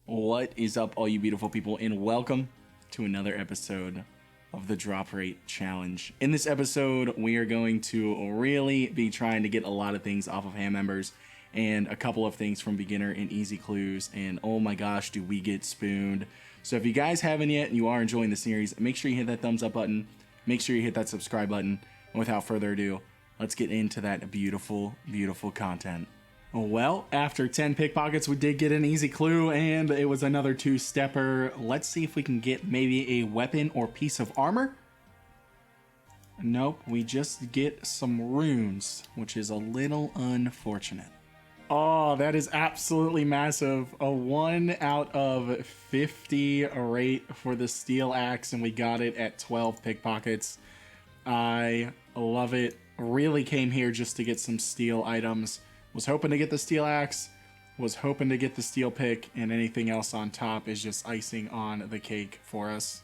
What is up, all you beautiful people, and welcome to another episode of the Drop Rate Challenge. In this episode, we are going to really be trying to get a lot of things off of hand members and a couple of things from beginner and easy clues, and oh my gosh, do we get spooned. So if you guys haven't yet and you are enjoying the series, make sure you hit that thumbs up button, make sure you hit that subscribe button, and without further ado, let's get into that beautiful, beautiful content. Well, after 10 pickpockets, we did get an easy clue, and it was another two-stepper. Let's see if we can get maybe a weapon or piece of armor. Nope, we just get some runes, which is a little unfortunate. Oh, that is absolutely massive. A 1 out of 50 rate for the steel axe, and we got it at 12 pickpockets. I love it. Really came here just to get some steel items. Was hoping to get the steel axe, was hoping to get the steel pick, and anything else on top is just icing on the cake for us.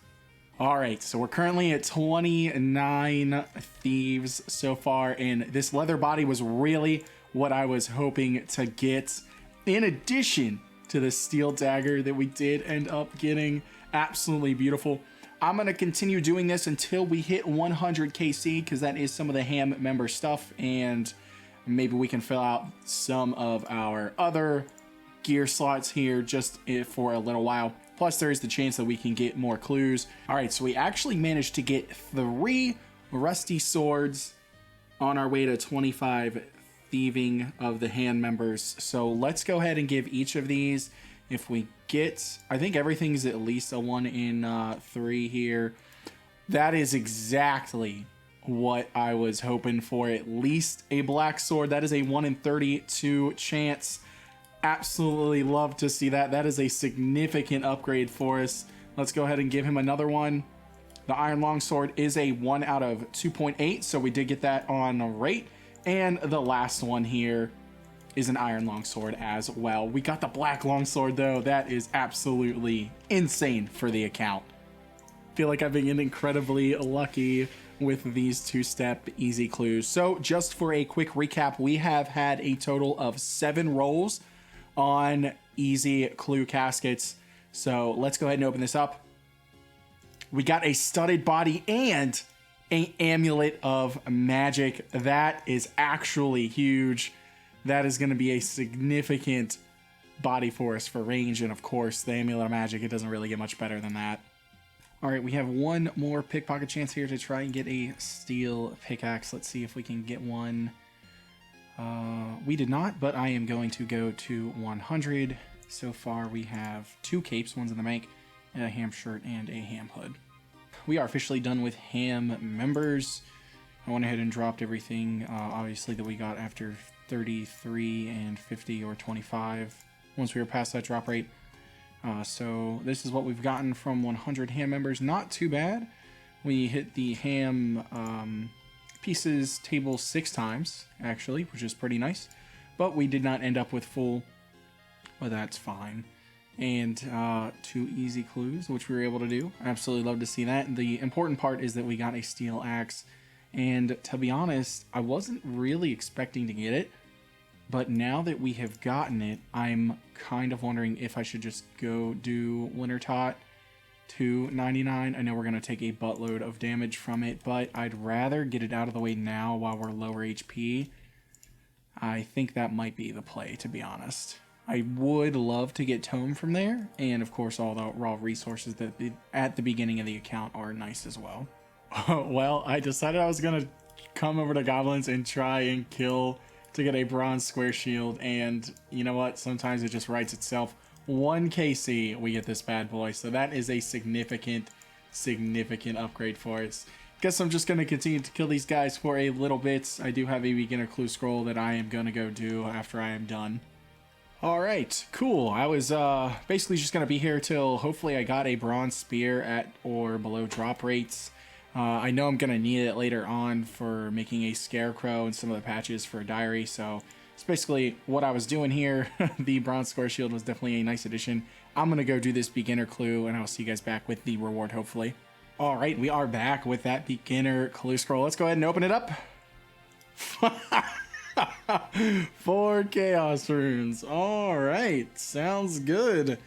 Alright, so we're currently at 29 thieves so far, and this leather body was really what I was hoping to get, in addition to the steel dagger that we did end up getting. Absolutely beautiful. I'm going to continue doing this until we hit 100 KC, because that is some of the ham member stuff, and maybe we can fill out some of our other gear slots here just for a little while. Plus, there is the chance that we can get more clues. All right, so we actually managed to get 3 rusty swords on our way to 25 thieving of the hand members. So let's go ahead and give each of these. If we get, I think everything's at least a 1 in 3 here. That is exactly what I was hoping for. At least a black sword. That is a 1 in 32 chance. Absolutely love to see that. That is a significant upgrade for us. Let's go ahead and give him another one. The iron longsword is a 1 out of 2.8, so we did get that on rate. And the last one here is an iron longsword as well. We got the black longsword though. That is absolutely insane for the account. Feel like I've been incredibly lucky with these two-step easy clues. So just for a quick recap, we have had a total of 7 rolls on easy clue caskets. So let's go ahead and open this up. We got a studded body and an amulet of magic. That is actually huge. That is going to be a significant body for us for range, and of course the amulet of magic, it doesn't really get much better than that. All right, we have one more pickpocket chance here to try and get a steel pickaxe. Let's see if we can get one. We did not, but I am going to go to 100. So far, we have 2 capes, one's in the bank, a ham shirt, and a ham hood. We are officially done with ham members. I went ahead and dropped everything, obviously, that we got after 33 and 50 or 25 once we were past that drop rate. So this is what we've gotten from 100 ham members. Not too bad. We hit the ham pieces table 6 times, actually, which is pretty nice. But we did not end up with full, but that's fine. And 2 easy clues, which we were able to do. Absolutely love to see that. The important part is that we got a steel axe. And to be honest, I wasn't really expecting to get it. But now that we have gotten it, I'm kind of wondering if I should just go do Winter Tot to 99. I know we're going to take a buttload of damage from it, but I'd rather get it out of the way now while we're lower HP. I think that might be the play, to be honest. I would love to get Tome from there, and of course all the raw resources that at the beginning of the account are nice as well. Well, I decided I was going to come over to Goblins and try and kill to get a bronze square shield, and you know what, sometimes it just writes itself. 1 KC, we get this bad boy, so that is a significant upgrade for us. Guess I'm just going to continue to kill these guys for a little bit. I do have a beginner clue scroll that I am going to go do after I am done. Alright, cool. I was basically just going to be here till hopefully I got a bronze spear at or below drop rates. I know I'm going to need it later on for making a scarecrow and some of the patches for a diary, so it's basically what I was doing here. The bronze square shield was definitely a nice addition. I'm going to go do this beginner clue, and I'll see you guys back with the reward, hopefully. All right, we are back with that beginner clue scroll. Let's go ahead and open it up. 4 chaos runes. All right, sounds good.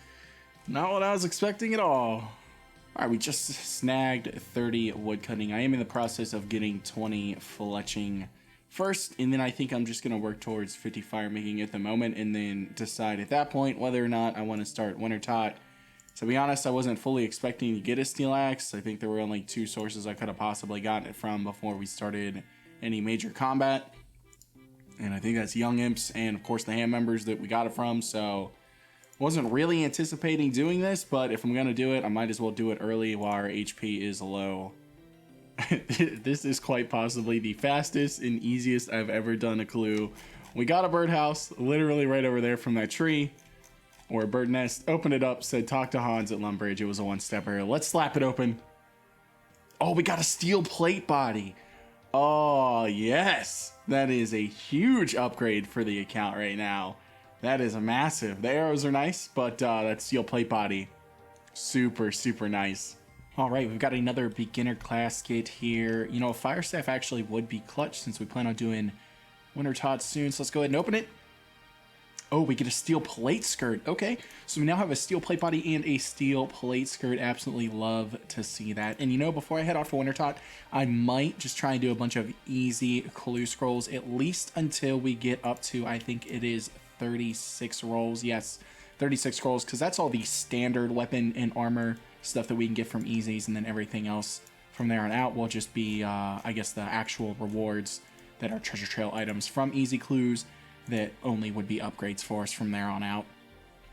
Not what I was expecting at all. All right, we just snagged 30 wood cutting. I am in the process of getting 20 fletching first, and then I think I'm just gonna work towards 50 fire making at the moment, and then decide at that point whether or not I want to start winter tot. To be honest, I wasn't fully expecting to get a steel axe. I think there were only 2 sources I could have possibly gotten it from before we started any major combat. And I think that's Young Imps and of course the hand members that we got it from, so wasn't really anticipating doing this, but if I'm gonna do it, I might as well do it early while our HP is low. This is quite possibly the fastest and easiest I've ever done a clue. We got a birdhouse literally right over there from that tree, or a bird nest. Opened it up, said talk to Hans at Lumbridge. It was a 1-stepper. Let's slap it open. Oh, we got a steel plate body. Oh, yes. That is a huge upgrade for the account right now. That is massive. The arrows are nice, but that steel plate body, super, super nice. All right, we've got another beginner class kit here. You know, a fire staff actually would be clutch since we plan on doing winter tots soon. So let's go ahead and open it. Oh, we get a steel plate skirt. Okay, so we now have a steel plate body and a steel plate skirt. Absolutely love to see that. And you know, before I head off for winter tot, I might just try and do a bunch of easy clue scrolls, at least until we get up to, I think it is 36 rolls. Yes, 36 scrolls, because that's all the standard weapon and armor stuff that we can get from easies, and then everything else from there on out will just be, I guess, the actual rewards that are treasure trail items from easy clues that only would be upgrades for us from there on out.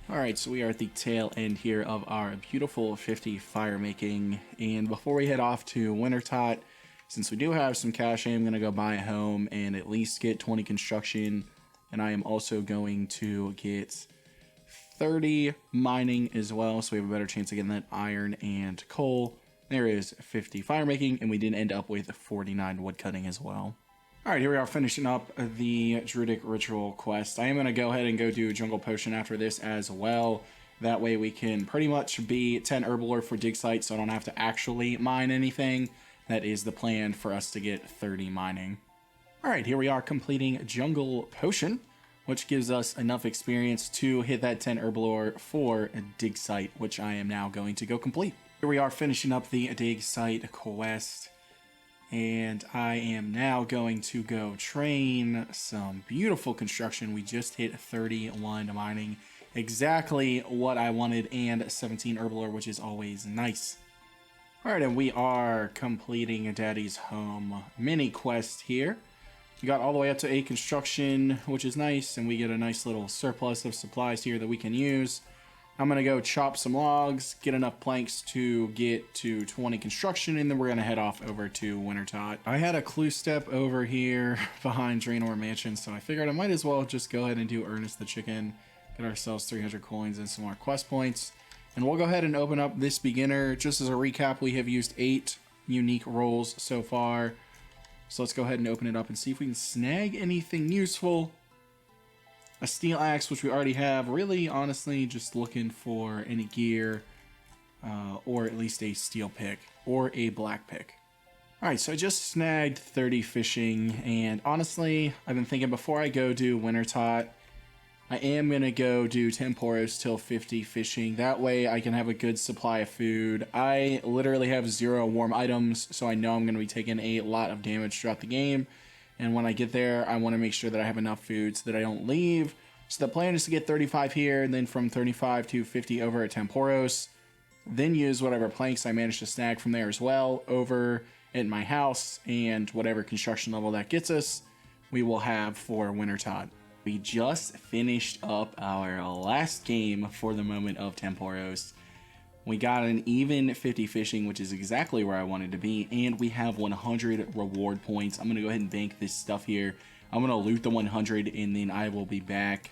Alright, so we are at the tail end here of our beautiful 50 fire making, and before we head off to winter tot, since we do have some cash, I am going to go buy a home and at least get 20 construction, and I am also going to get 30 mining as well, so we have a better chance of getting that iron and coal. There is 50 fire making, and we did end up with 49 wood cutting as well. Alright, here we are finishing up the Druidic Ritual quest. I am going to go ahead and go do Jungle Potion after this as well. That way we can pretty much be 10 Herbalore for dig site, so I don't have to actually mine anything. That is the plan for us to get 30 mining. Alright, here we are completing Jungle Potion, which gives us enough experience to hit that 10 Herbalore for a dig site, which I am now going to go complete. Here we are finishing up the dig site quest. And I am now going to go train some beautiful construction. We just hit 31 mining, exactly what I wanted, and 17 Herbalore, which is always nice. Alright, and we are completing Daddy's Home mini quest here. We got all the way up to 8 construction, which is nice, and we get a nice little surplus of supplies here that we can use. I'm going to go chop some logs, get enough planks to get to 20 construction, and then we're going to head off over to winter tot. I had a clue step over here behind Draenor Mansion, so I figured I might as well just go ahead and do Ernest the Chicken, get ourselves 300 coins and some more quest points. And we'll go ahead and open up this beginner. Just as a recap, we have used 8 unique rolls so far. So let's go ahead and open it up and see if we can snag anything useful. A steel axe, which we already have. Really, honestly, just looking for any gear, or at least a steel pick, or a black pick. Alright, so I just snagged 30 fishing, and honestly, I've been thinking before I go do winter tot, I am going to go do Temporos till 50 fishing. That way I can have a good supply of food. I literally have 0 warm items, so I know I'm going to be taking a lot of damage throughout the game. And when I get there, I want to make sure that I have enough food so that I don't leave. So the plan is to get 35 here, and then from 35 to 50 over at Temporos. Then use whatever planks I managed to snag from there as well over at my house, and whatever construction level that gets us, we will have for winter tot. We just finished up our last game for the moment of Temporos. We got an even 50 fishing, which is exactly where I wanted to be, and we have 100 reward points. I'm going to go ahead and bank this stuff here. I'm going to loot the 100, and then I will be back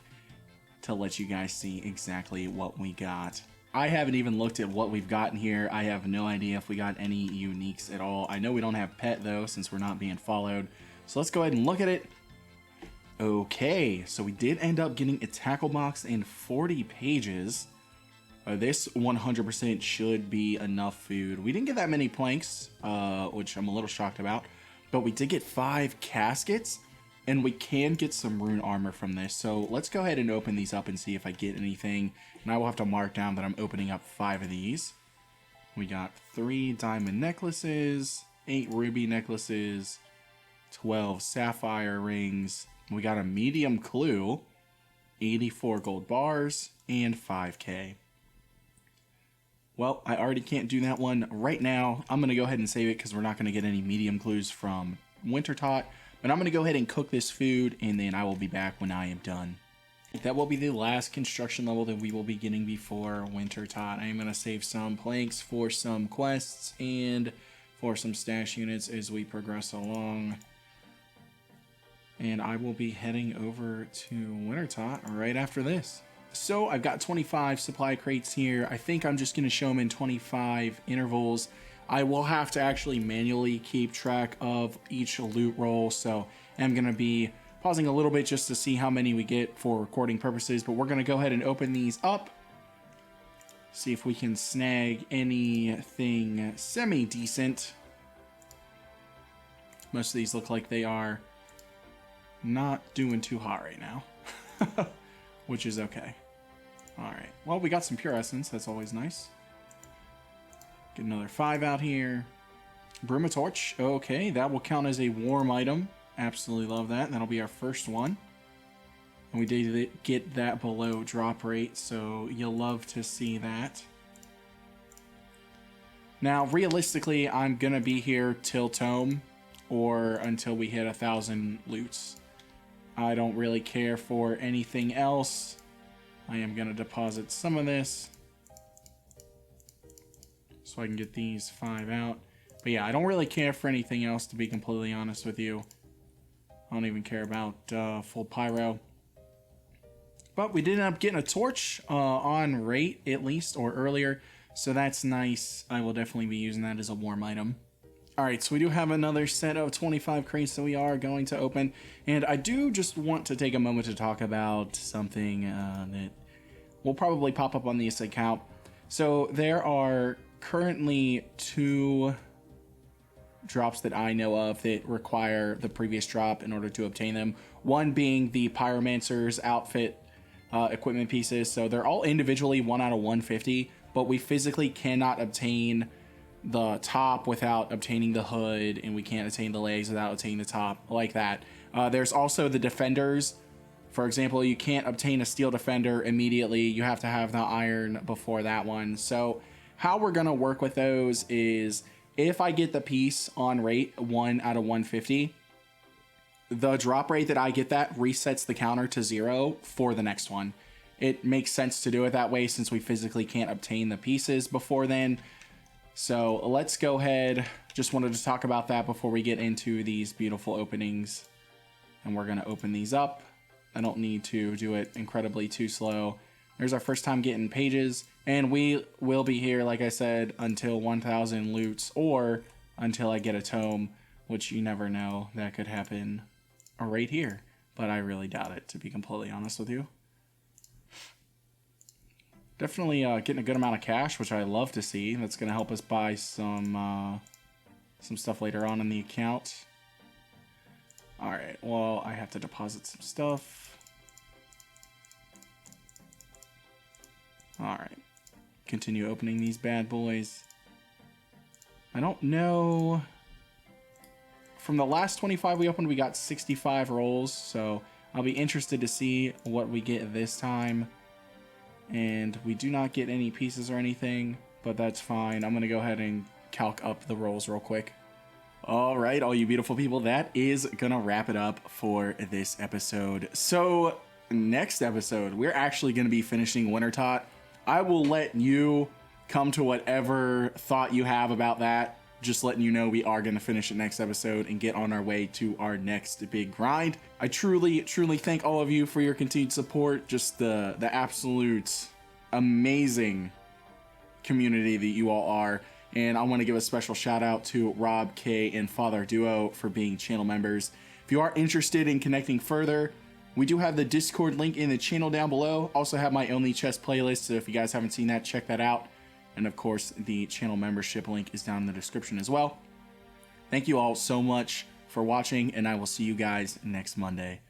to let you guys see exactly what we got. I haven't even looked at what we've gotten here. I have no idea if we got any uniques at all. I know we don't have pet, though, since we're not being followed. So let's go ahead and look at it. Okay, so we did end up getting a tackle box and 40 pages. This 100% should be enough food. We didn't get that many planks, which I'm a little shocked about, but we did get 5 caskets. And we can get some rune armor from this. So let's go ahead and open these up and see if I get anything. And I will have to mark down that I'm opening up 5 of these. We got 3 diamond necklaces, 8 ruby necklaces, 12 sapphire rings. We got a medium clue, 84 gold bars, and 5k. Well, I already can't do that one right now. I'm going to go ahead and save it because we're not going to get any medium clues from Wintertot. But I'm going to go ahead and cook this food, and then I will be back when I am done. That will be the last construction level that we will be getting before Wintertot. I am going to save some planks for some quests and for some stash units as we progress along. And I will be heading over to Wintertot right after this. So I've got 25 supply crates here. I think I'm just going to show them in 25 intervals. I will have to actually manually keep track of each loot roll, so I'm going to be pausing a little bit just to see how many we get for recording purposes, but we're going to go ahead and open these up, see if we can snag anything semi-decent. Most of these look like they are not doing too hot right now, which is okay. Alright, well, we got some pure essence, that's always nice. Get another 5 out here. Broom a torch. Okay, that will count as a warm item. Absolutely love that. That'll be our first one. And we did get that below drop rate, so you'll love to see that. Now, realistically, I'm going to be here till tome or until we hit 1,000 loots. I don't really care for anything else. I am going to deposit some of this so I can get these 5 out. But yeah, I don't really care for anything else, to be completely honest with you. I don't even care about full pyro. But we did end up getting a torch on rate, at least, or earlier. So that's nice. I will definitely be using that as a warm item. Alright, so we do have another set of 25 crates that we are going to open. And I do just want to take a moment to talk about something that will probably pop up on this account. So there are currently 2 drops that I know of that require the previous drop in order to obtain them. One being the Pyromancer's outfit equipment pieces. So they're all individually 1 out of 150, but we physically cannot obtain the top without obtaining the hood, and we can't attain the legs without attaining the top, like that. There's also the defenders. For example, you can't obtain a steel defender immediately. You have to have the iron before that one. So how we're going to work with those is if I get the piece on rate 1 out of 150, the drop rate that I get that resets the counter to 0 for the next one. It makes sense to do it that way since we physically can't obtain the pieces before then. So let's go ahead. Just wanted to talk about that before we get into these beautiful openings. And we're going to open these up. I don't need to do it incredibly too slow. There's our first time getting pages. And we will be here, like I said, until 1,000 loots or until I get a tome, which you never know. That could happen right here. But I really doubt it, to be completely honest with you. Definitely getting a good amount of cash, which I love to see. That's going to help us buy some stuff later on in the account. Alright, well, I have to deposit some stuff. Alright. Continue opening these bad boys. I don't know. From the last 25 we opened, we got 65 rolls, so I'll be interested to see what we get this time. And we do not get any pieces or anything, but that's fine. I'm going to go ahead and calc up the rolls real quick. All right, all you beautiful people, that is going to wrap it up for this episode. So next episode, we're actually going to be finishing Wintertot. I will let you come to whatever thought you have about that. Just letting you know we are going to finish it next episode and get on our way to our next big grind. I truly thank all of you for your continued support. Just the absolute amazing community that you all are. And I want to give a special shout out to Rob, K, and Father Duo for being channel members. If you are interested in connecting further, we do have the Discord link in the channel down below. Also have my Only Chest playlist, so if you guys haven't seen that, check that out. And of course, the channel membership link is down in the description as well. Thank you all so much for watching, and I will see you guys next Monday.